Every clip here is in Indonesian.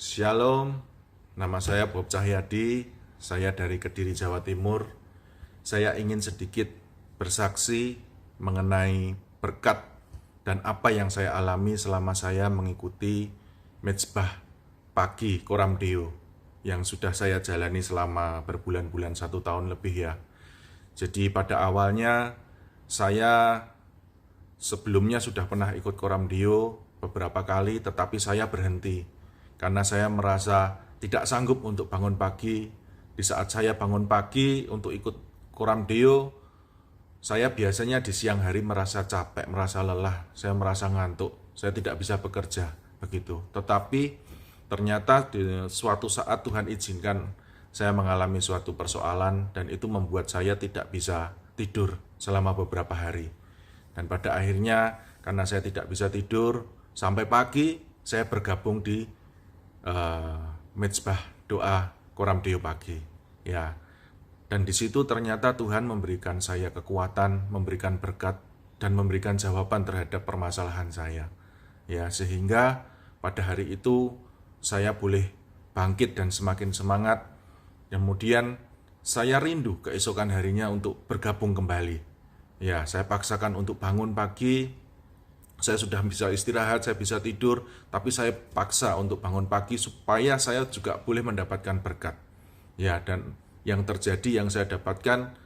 Shalom, nama saya Bob Cahyadi, saya dari Kediri, Jawa Timur. Saya ingin sedikit bersaksi mengenai berkat dan apa yang saya alami selama saya mengikuti mezbah pagi Koram Deo yang sudah saya jalani selama berbulan-bulan 1 tahun lebih ya. Jadi pada awalnya saya sebelumnya sudah pernah ikut Koram Deo beberapa kali, tetapi saya berhenti karena saya merasa tidak sanggup untuk bangun pagi. Di saat saya bangun pagi untuk ikut Koram Deo, saya biasanya di siang hari merasa capek, merasa lelah, saya merasa ngantuk, saya tidak bisa bekerja begitu. Tetapi ternyata di suatu saat Tuhan izinkan saya mengalami suatu persoalan dan itu membuat saya tidak bisa tidur selama beberapa hari. Dan pada akhirnya karena saya tidak bisa tidur sampai pagi, saya bergabung di mezbah doa Koram Deo pagi ya. Dan di situ ternyata Tuhan memberikan saya kekuatan, memberikan berkat dan memberikan jawaban terhadap permasalahan saya ya, sehingga pada hari itu saya boleh bangkit dan semakin semangat. Kemudian saya rindu keesokan harinya untuk bergabung kembali ya. Saya paksakan untuk bangun pagi. Saya sudah bisa istirahat, saya bisa tidur, tapi saya paksa untuk bangun pagi supaya saya juga boleh mendapatkan berkat. Ya, dan yang terjadi yang saya dapatkan,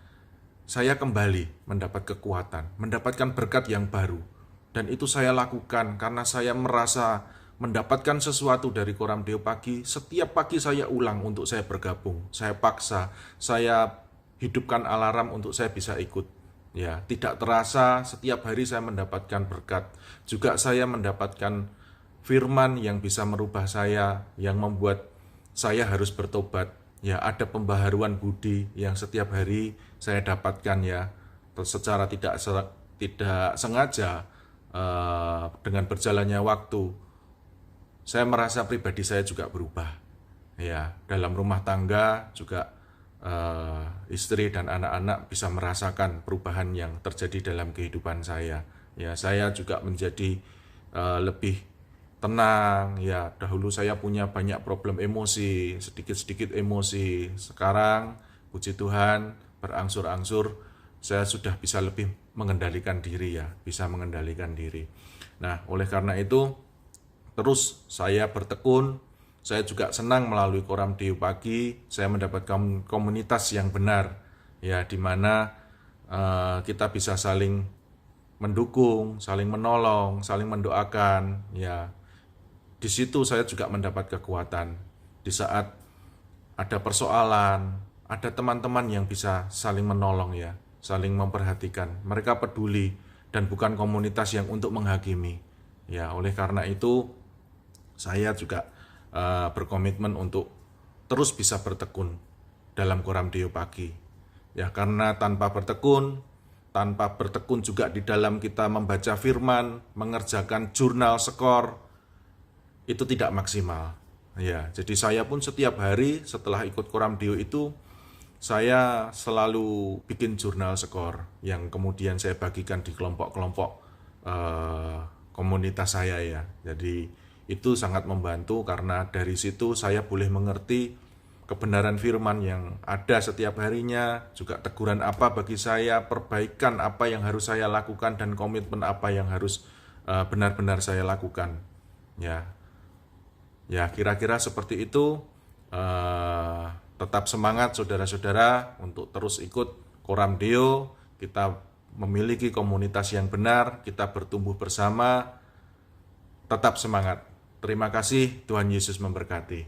saya kembali mendapat kekuatan, mendapatkan berkat yang baru. Dan itu saya lakukan karena saya merasa mendapatkan sesuatu dari Koram Deo pagi. Setiap pagi saya ulang untuk saya bergabung. Saya paksa, saya hidupkan alarm untuk saya bisa ikut. Ya, tidak terasa setiap hari saya mendapatkan berkat. Juga saya mendapatkan firman yang bisa merubah saya, yang membuat saya harus bertobat. Ya, ada pembaharuan budi yang setiap hari saya dapatkan ya, secara tidak sengaja dengan berjalannya waktu. Saya merasa pribadi saya juga berubah. Ya, dalam rumah tangga juga istri dan anak-anak bisa merasakan perubahan yang terjadi dalam kehidupan saya. Ya, saya juga menjadi lebih tenang. Ya, dahulu saya punya banyak problem emosi, sedikit-sedikit emosi. Sekarang, puji Tuhan, berangsur-angsur saya sudah bisa lebih mengendalikan diri ya, bisa mengendalikan diri. Nah, oleh karena itu, terus saya bertekun. Saya juga senang melalui Koram Deo pagi, saya mendapatkan komunitas yang benar, ya, di mana kita bisa saling mendukung, saling menolong, saling mendoakan, ya. Di situ saya juga mendapat kekuatan. Di saat ada persoalan, ada teman-teman yang bisa saling menolong ya, saling memperhatikan. Mereka peduli dan bukan komunitas yang untuk menghakimi. Ya, oleh karena itu saya juga berkomitmen untuk terus bisa bertekun dalam Koram Deo pagi. Ya, karena tanpa bertekun juga di dalam kita membaca firman, mengerjakan jurnal skor, itu tidak maksimal. Ya, jadi saya pun setiap hari setelah ikut Koram Deo itu, saya selalu bikin jurnal skor yang kemudian saya bagikan di kelompok-kelompok komunitas saya ya. Jadi itu sangat membantu karena dari situ saya boleh mengerti kebenaran firman yang ada setiap harinya, juga teguran apa bagi saya, perbaikan apa yang harus saya lakukan, dan komitmen apa yang harus benar-benar saya lakukan. Ya, kira-kira seperti itu. Tetap semangat saudara-saudara untuk terus ikut Koram Deo. Kita memiliki komunitas yang benar, kita bertumbuh bersama. Tetap semangat. Terima kasih, Tuhan Yesus memberkati.